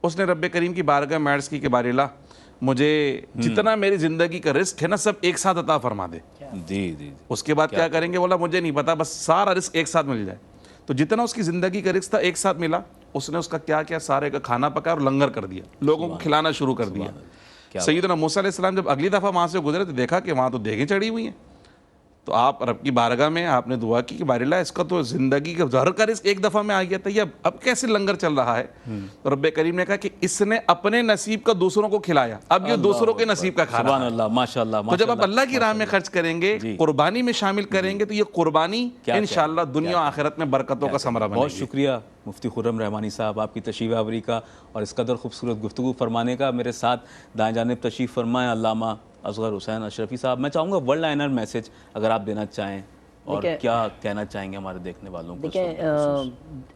اس نے رب کریم کی بارگاہ میں عرض کی کہ بار الہ مجھے جتنا میری زندگی کا رزق ہے نا سب ایک ساتھ عطا فرما دے. جی اس کے بعد کیا کریں گے؟ بولا مجھے نہیں پتا، بس سارا رزق ایک ساتھ مل جائے. تو جتنا اس کی زندگی کا رزق تھا ایک ساتھ ملا، اس نے اس کا کیا سارے کا کھانا پکا اور لنگر کر دیا، لوگوں کو کھلانا شروع کر دیا. سیدنا موسیٰ علیہ السلام جب اگلی دفعہ وہاں سے گزرے تو دیکھا کہ وہاں تو دیگیں چڑھی ہوئی ہیں. تو آپ رب کی بارگاہ میں آپ نے دعا کی کہ بار اللہ اس کا تو زندگی کا ظہر کا رزق ایک دفعہ میں آ گیا تھا، یہ اب کیسے لنگر چل رہا ہے؟ تو رب کریم نے کہا کہ اس نے اپنے نصیب کا دوسروں کو کھلایا، اب یہ دوسروں کے نصیب کا کھانا. سبحان اللہ، ماشاء اللہ. تو جب آپ اللہ کی راہ میں خرچ کریں گے، قربانی میں شامل کریں گے، تو یہ قربانی انشاءاللہ دنیا و آخرت میں برکتوں کا ثمرہ بنے گی. بہت شکریہ مفتی خرم رحمانی صاحب آپ کی تشریف آوری کا اور اس قدر خوبصورت گفتگو فرمانے کا. میرے ساتھ دائیں جانب تشریف فرمائیں علامہ اصغر حسین اشرفی صاحب. میں چاہوں گا ورلڈ لائنر میسج اگر آپ دینا چاہیں اور کیا کہنا چاہیں گے ہمارے دیکھنے والوں کو. دیکھیں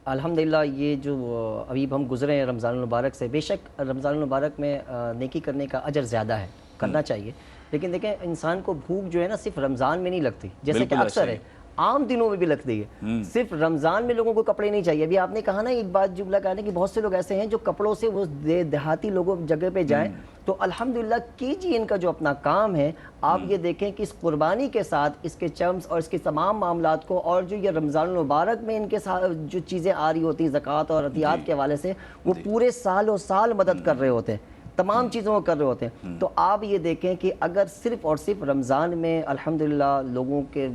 الحمدللہ یہ جو ابھی ہم گزرے ہیں رمضان المبارک سے، بے شک رمضان المبارک میں نیکی کرنے کا اجر زیادہ ہے، کرنا چاہیے، لیکن دیکھیں انسان کو بھوک جو ہے نا صرف رمضان میں نہیں لگتی، جیسے کہ اکثر ہے عام دنوں میں بھی لگتی ہے. صرف رمضان میں لوگوں کو کپڑے نہیں چاہیے. ابھی آپ نے کہا نا ایک بات جملہ کہا نا کہ بہت سے لوگ ایسے ہیں جو کپڑوں سے وہ دیہاتی لوگوں جگہ پہ جائیں، تو الحمدللہ KGN کا جو اپنا کام ہے، آپ یہ دیکھیں کہ اس قربانی کے ساتھ اس کے چمس اور اس کے تمام معاملات کو، اور جو یہ رمضان المبارک میں ان کے ساتھ جو چیزیں آ رہی ہوتی ہیں زکوٰۃ اور عطیات کے حوالے سے، وہ پورے سال و سال مدد کر رہے ہوتے ہیں، تمام چیزوں کو کر رہے ہوتے ہیں. تو آپ یہ دیکھیں کہ اگر صرف اور صرف رمضان میں الحمدللہ لوگوں کے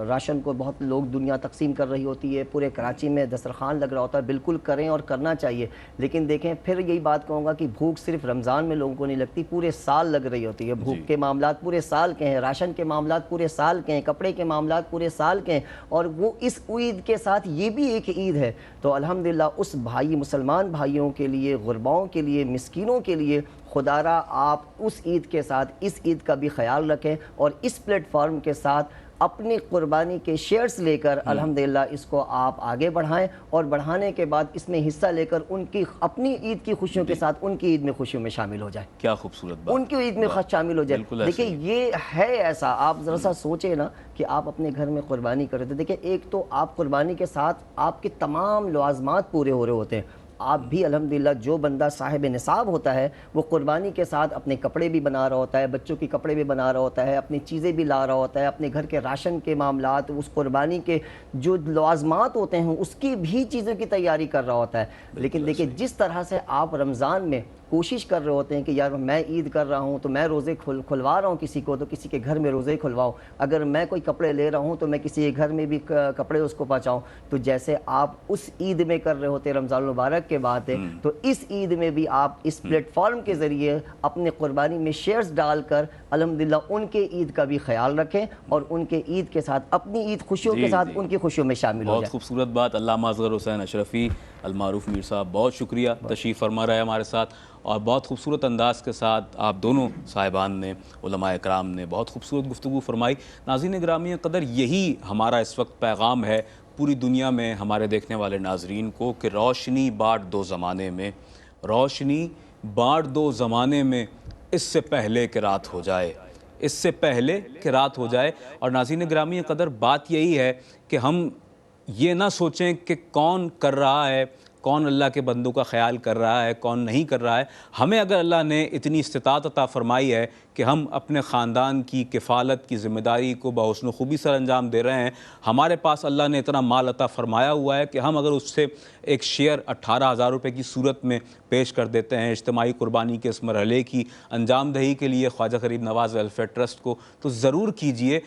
راشن کو بہت لوگ دنیا تقسیم کر رہی ہوتی ہے، پورے کراچی میں دسترخوان لگ رہا ہوتا ہے، بالکل کریں اور کرنا چاہیے. لیکن دیکھیں پھر یہی بات کہوں گا کہ بھوک صرف رمضان میں لوگوں کو نہیں لگتی، پورے سال لگ رہی ہوتی ہے. بھوک کے معاملات پورے سال کے ہیں، راشن کے معاملات پورے سال کے ہیں، کپڑے کے معاملات پورے سال کے ہیں، اور وہ اس عید کے ساتھ یہ بھی ایک عید ہے. تو الحمدللہ اس بھائی مسلمان بھائیوں کے لیے، غرباؤں کے لیے، مسکینوں کے لیے خدا را آپ اس عید کے ساتھ اس عید کا بھی خیال رکھیں، اور اس پلیٹ فارم کے ساتھ اپنی قربانی کے شیئرز لے کر الحمدللہ اس کو آپ آگے بڑھائیں، اور بڑھانے کے بعد اس میں حصہ لے کر ان کی اپنی عید کی خوشیوں کے ساتھ ان کی عید میں خوشیوں میں شامل ہو جائیں. کیا خوبصورت بات، ان کی عید میں شامل ہو جائیں. دیکھیں یہ ہے ایسا، آپ ذرا سا سوچیں نا کہ آپ اپنے گھر میں قربانی کر رہے تھے. دیکھیں ایک تو آپ قربانی کے ساتھ آپ کے تمام لوازمات پورے ہو رہے ہوتے ہیں. آپ بھی الحمدللہ جو بندہ صاحب نصاب ہوتا ہے وہ قربانی کے ساتھ اپنے کپڑے بھی بنا رہا ہوتا ہے، بچوں کی کپڑے بھی بنا رہا ہوتا ہے، اپنی چیزیں بھی لا رہا ہوتا ہے، اپنے گھر کے راشن کے معاملات، اس قربانی کے جو لوازمات ہوتے ہیں اس کی بھی چیزوں کی تیاری کر رہا ہوتا ہے. لیکن دیکھیں جس طرح سے آپ رمضان میں کوشش کر رہے ہوتے ہیں کہ یار میں عید کر رہا ہوں تو میں روزے کھلوا رہا ہوں کسی کو، تو کسی کے گھر میں روزے کھلواؤ. اگر میں کوئی کپڑے لے رہا ہوں تو میں کسی کے گھر میں بھی کپڑے اس کو پہنچاؤں. تو جیسے آپ اس عید میں کر رہے ہوتے رمضان المبارک کے بعد ہے، تو اس عید میں بھی آپ اس پلیٹ فارم کے ذریعے اپنے قربانی میں شیئرز ڈال کر الحمدللہ ان کے عید کا بھی خیال رکھیں، اور ان کے عید کے ساتھ اپنی عید خوشیوں کے ساتھ ان کی خوشیوں میں شامل ہو بہت جائیں. خوبصورت بات. علامہ اصغر حسین اشرفی المعروف میر صاحب، بہت شکریہ تشریف فرما رہے ہمارے ساتھ، اور بہت خوبصورت انداز کے ساتھ آپ دونوں صاحبان نے، علماء اکرام نے بہت خوبصورت گفتگو فرمائی. ناظرین گرامی قدر، یہی ہمارا اس وقت پیغام ہے پوری دنیا میں ہمارے دیکھنے والے ناظرین کو کہ روشنی بانٹ دو زمانے میں، روشنی بانٹ دو زمانے میں، اس سے پہلے کہ رات ہو جائے، اس سے پہلے کہ رات ہو جائے. اور ناظرین گرامی قدر، بات یہی ہے کہ ہم یہ نہ سوچیں کہ کون کر رہا ہے، کون اللہ کے بندوں کا خیال کر رہا ہے، کون نہیں کر رہا ہے. ہمیں اگر اللہ نے اتنی استطاعت عطا فرمائی ہے کہ ہم اپنے خاندان کی کفالت کی ذمہ داری کو بحسن و خوبی سر انجام دے رہے ہیں، ہمارے پاس اللہ نے اتنا مال عطا فرمایا ہوا ہے کہ ہم اگر اس سے ایک شیئر 18,000 روپے کی صورت میں پیش کر دیتے ہیں اجتماعی قربانی کے اس مرحلے کی انجام دہی کے لیے خواجہ غریب نواز ویلفیئر ٹرسٹ کو، تو ضرور کیجئے،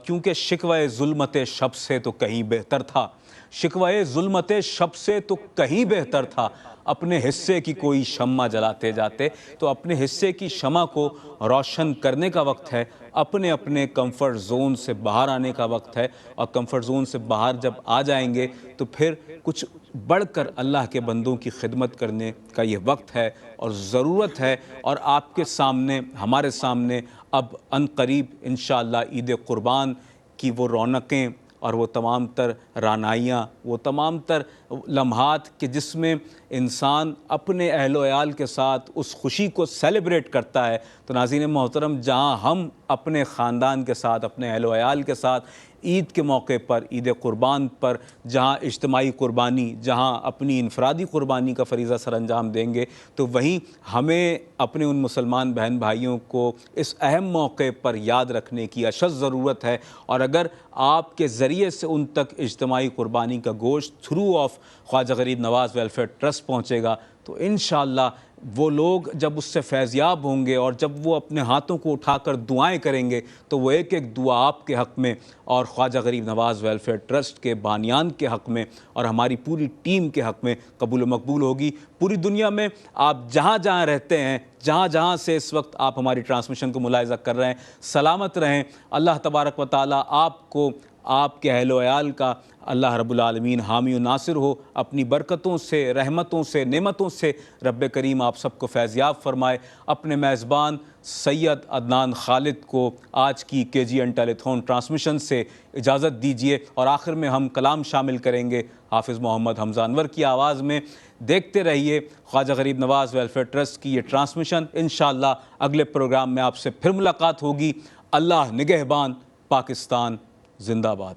کیونکہ شکوہ ظلمت شب سے تو کہیں بہتر تھا، شکوہ ظلمت شب سے تو کہیں بہتر تھا، اپنے حصے کی کوئی شمع جلاتے جاتے. تو اپنے حصے کی شمع کو روشن کرنے کا وقت ہے، اپنے اپنے کمفرٹ زون سے باہر آنے کا وقت ہے، اور کمفرٹ زون سے باہر جب آ جائیں گے تو پھر کچھ بڑھ کر اللہ کے بندوں کی خدمت کرنے کا یہ وقت ہے اور ضرورت ہے. اور آپ کے سامنے، ہمارے سامنے اب ان قریب انشاءاللہ عید قربان کی وہ رونقیں اور وہ تمام تر رعنائیاں، وہ تمام تر لمحات کہ جس میں انسان اپنے اہل و عیال کے ساتھ اس خوشی کو سیلیبریٹ کرتا ہے. تو ناظرین محترم، جہاں ہم اپنے خاندان کے ساتھ، اپنے اہل و عیال کے ساتھ عید کے موقع پر، عید قربان پر جہاں اجتماعی قربانی، جہاں اپنی انفرادی قربانی کا فریضہ سر انجام دیں گے، تو وہیں ہمیں اپنے ان مسلمان بہن بھائیوں کو اس اہم موقع پر یاد رکھنے کی اشد ضرورت ہے. اور اگر آپ کے ذریعے سے ان تک اجتماعی قربانی کا گوشت through of Khwaja Gharib Nawaz welfare trust پہنچے گا، تو انشاءاللہ وہ لوگ جب اس سے فیضیاب ہوں گے اور جب وہ اپنے ہاتھوں کو اٹھا کر دعائیں کریں گے، تو وہ ایک ایک دعا آپ کے حق میں اور خواجہ غریب نواز ویلفیئر ٹرسٹ کے بانیان کے حق میں اور ہماری پوری ٹیم کے حق میں قبول و مقبول ہوگی. پوری دنیا میں آپ جہاں جہاں رہتے ہیں، جہاں جہاں سے اس وقت آپ ہماری ٹرانسمیشن کو ملاحظہ کر رہے ہیں، سلامت رہیں. اللہ تبارک و تعالیٰ آپ کو، آپ کے اہل و عیال کا اللہ رب العالمین حامی و ناصر ہو. اپنی برکتوں سے، رحمتوں سے، نعمتوں سے رب کریم آپ سب کو فیضیاب فرمائے. اپنے میزبان سید عدنان خالد کو آج کی KGN ٹیلی تھون ٹرانسمیشن سے اجازت دیجیے، اور آخر میں ہم کلام شامل کریں گے حافظ محمد حمزہ انور کی آواز میں. دیکھتے رہیے خواجہ غریب نواز ویلفیئر ٹرسٹ کی یہ ٹرانسمیشن. انشاءاللہ اگلے پروگرام میں آپ سے پھر ملاقات ہوگی. اللہ نگہبان. پاکستان زندہ باد.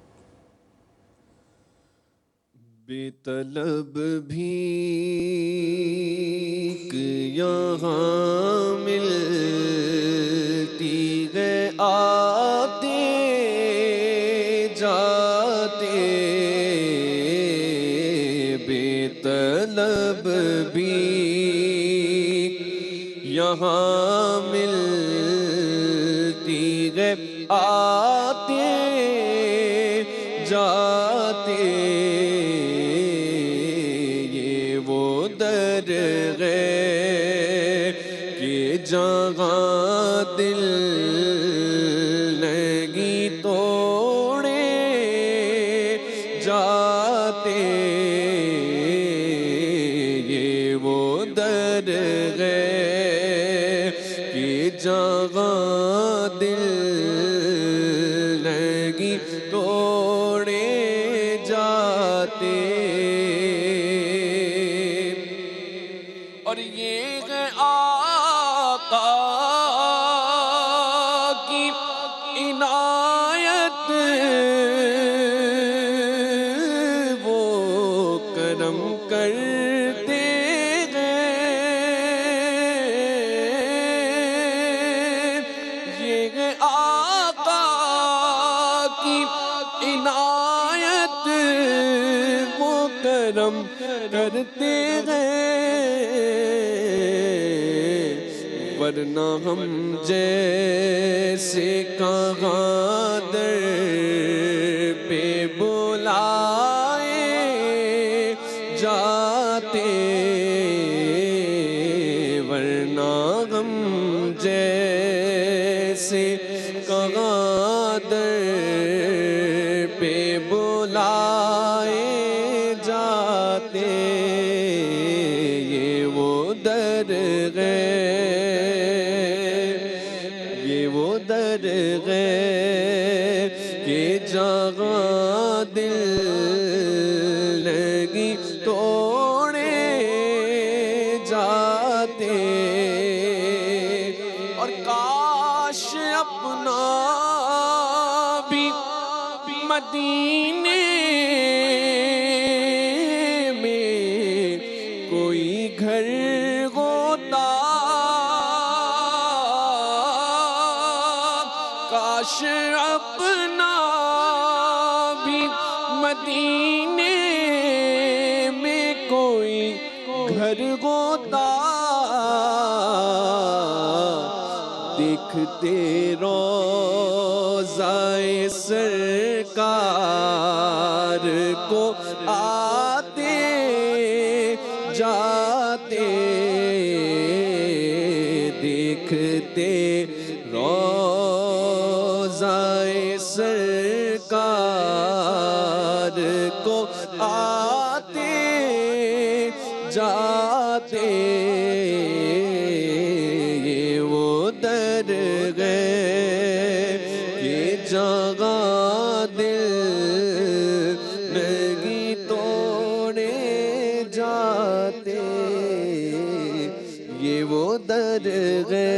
بے طلب بھیک یہاں ملتی ہے، آتے جاتے بے طلب بھیک یہاں ملتی ہے، آتے جاتے جہاں دل لگی توڑے جاتے، یہ وہ در ہے کہ جہاں دل لگی توڑے جاتے. اور یہ ہے کی عنایت، وہ کرم کرتے ہیں. یہ ہے آقا کی عنایت، وہ کرم کرتے ہیں. ورنہ ہم جیسے کہاں در پہ بلائے جاتے، ورنہ ہم جیسے کہاں در پہ بلائے جاتے، یہ وہ در ہے، یہ وہ در ہے کہ جہاں دل لگی توڑے جاتے، اور کاش اپنا بھی مدینے میں کوئی گھر ہوتا، کاش اپنا بھی مدینے میں کوئی گھر ہوتا، دیکھتے روضہ سرکار کو آتے جاتے، دیکھتے روضہ سرکار کو آتے جاتے، یہ وہ در ہے کہ جہاں دل لگی توڑے جاتے، یہ وہ در ہے